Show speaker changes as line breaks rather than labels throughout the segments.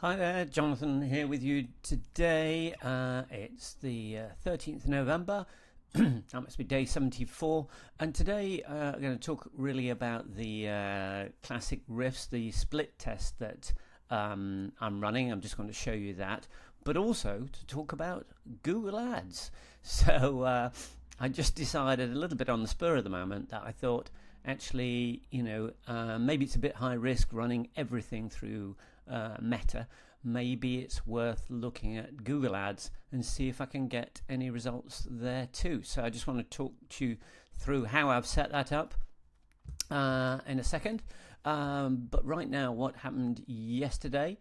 Hi there, Jonathan here with you today. It's the 13th of November. That must be day 74. And today I'm going to talk really about the Classic Riffs, the split test that I'm running. I'm just going to show you that. But also to talk about Google Ads. So I just decided a little bit on the spur of the moment that I thought actually, maybe it's a bit high risk running everything through Meta. Maybe it's worth looking at Google Ads and see if I can get any results there too. So I just want to talk to you through how I've set that up in a second. But right now, what happened yesterday?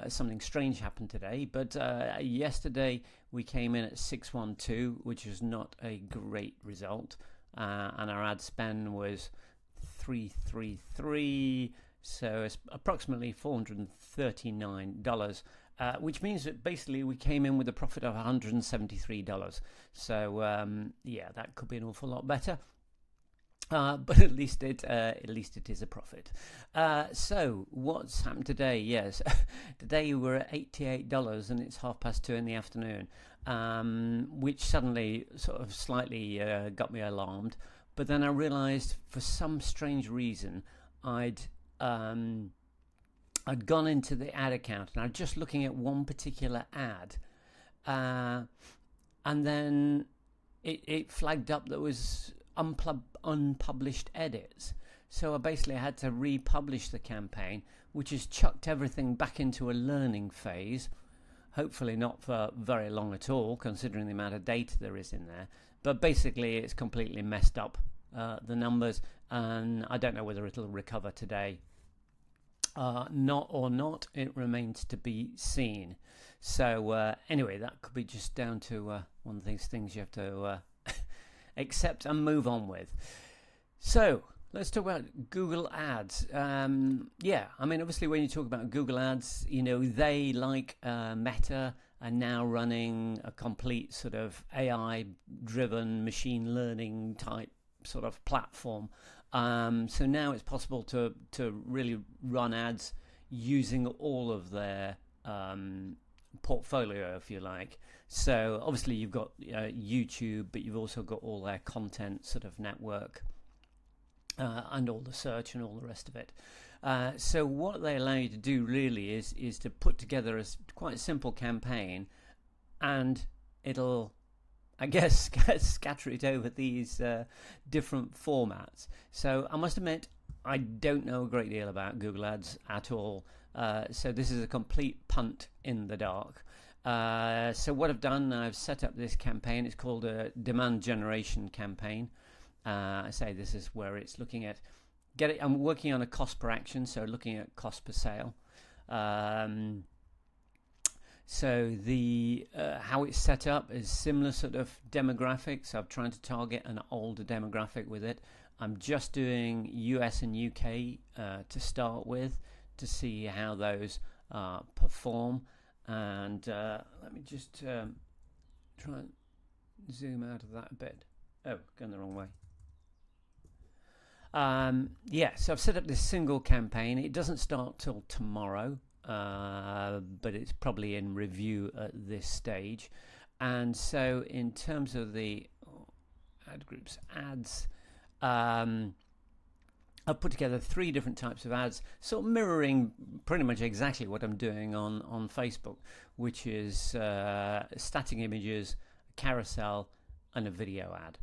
Something strange happened today, but yesterday we came in at 612, which is not a great result, and our ad spend was 333. So it's approximately $439, which means that basically we came in with a profit of $173. So that could be an awful lot better. But at least it is a profit. So what's happened today? Yes, today we're at $88 and it's 2:30 in the afternoon, which suddenly sort of slightly got me alarmed. But then I realised for some strange reason I'd gone into the ad account and I was just looking at one particular ad, and then it flagged up that was unpublished edits. So I basically had to republish the campaign, which has chucked everything back into a learning phase. Hopefully not for very long at all, considering the amount of data there is in there. But basically it's completely messed up the numbers, and I don't know whether it'll recover today. Not, it remains to be seen. So anyway, that could be just down to one of these things you have to accept and move on with. So let's talk about Google Ads. Obviously when you talk about Google Ads, they, like Meta, are now running a complete sort of AI-driven machine learning type sort of platform. So now it's possible to really run ads using all of their portfolio, if you like. So obviously you've got YouTube, but you've also got all their content sort of network, and all the search and all the rest of it. So what they allow you to do really is to put together a quite simple campaign, and it'll, I guess, scatter it over these different formats. So I must admit, I don't know a great deal about Google Ads at all. So this is a complete punt in the dark. So what I've done, I've set up this campaign. It's called a demand generation campaign. I say this is where it's looking at I'm working on a cost per action, so looking at cost per sale. So the how it's set up is similar sort of demographics. I'm trying to target an older demographic with it. I'm just doing US and UK to start with, to see how those perform. And let me just try and zoom out of that a bit. Oh, going the wrong way. So I've set up this single campaign. It doesn't start till tomorrow, but it's probably in review at this stage. And so in terms of the ad groups, ads, I've put together 3 different types of ads, sort of mirroring pretty much exactly what I'm doing on Facebook, which is static images, carousel, and a video ad.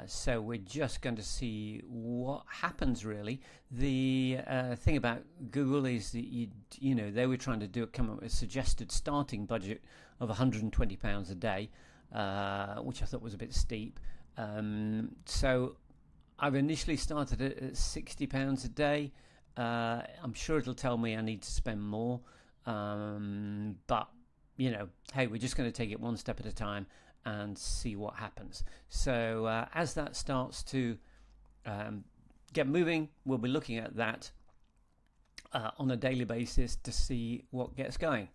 So we're just going to see what happens, really. The thing about Google is that they were trying to come up with a suggested starting budget of £120 a day, which I thought was a bit steep. So I've initially started it at £60 a day. I'm sure it'll tell me I need to spend more, but hey, we're just going to take it one step at a time and see what happens. So as that starts to get moving, we'll be looking at that on a daily basis to see what gets going.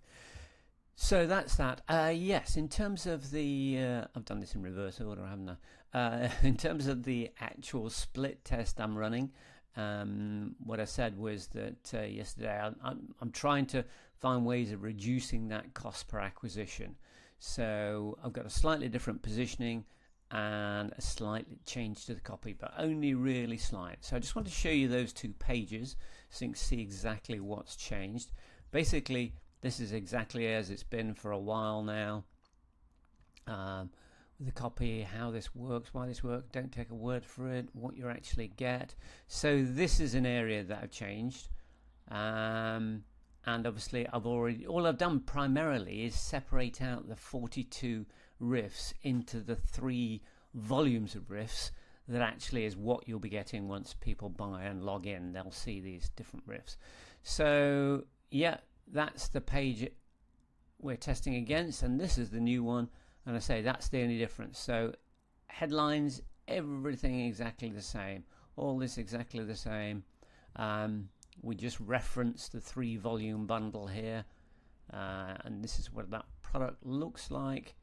So that's that. Yes, in terms of the I've done this in reverse order, haven't I? In terms of the actual split test I'm running, what I said was that yesterday I'm trying to find ways of reducing that cost per acquisition. So I've got a slightly different positioning and a slight change to the copy, but only really slight. So I just want to show you those 2 pages so you can see exactly what's changed. Basically, this is exactly as it's been for a while now. The copy, how this works, why this works, don't take a word for it, what you actually get. So this is an area that I've changed. And obviously all I've done primarily is separate out the 42 riffs into the 3 volumes of riffs. That actually is what you'll be getting once people buy and log in. They'll see these different riffs. So yeah, that's the page we're testing against, and this is the new one. And I say that's the only difference. So headlines, everything exactly the same, all this exactly the same. We just reference the 3 volume bundle here, and this is what that product looks like.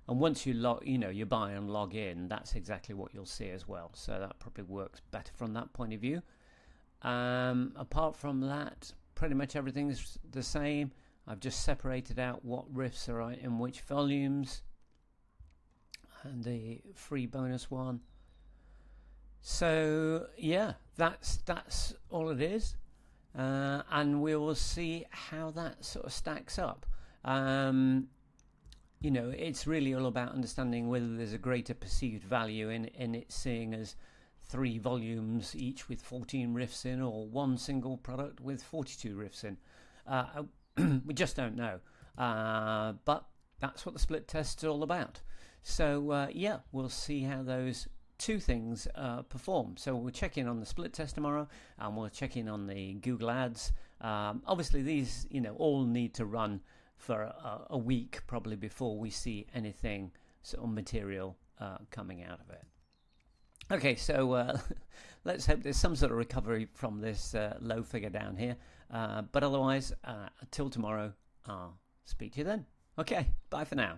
And once you you buy and log in, that's exactly what you'll see as well. So that probably works better from that point of view. Apart from that, pretty much everything's the same. I've just separated out what riffs are in which volumes, and the free bonus one. So yeah, that's all it is, and we will see how that sort of stacks up. It's really all about understanding whether there's a greater perceived value in it seeing as 3 volumes each with 14 riffs in, or one single product with 42 riffs in. We just don't know, but that's what the split test is all about. So yeah, we'll see how those 2 things perform. So we'll check in on the split test tomorrow, and we'll check in on the Google Ads. Obviously these all need to run for a week probably before we see anything sort of material coming out of it. Okay, so let's hope there's some sort of recovery from this low figure down here, but otherwise until tomorrow, I'll speak to you then. Okay, bye for now.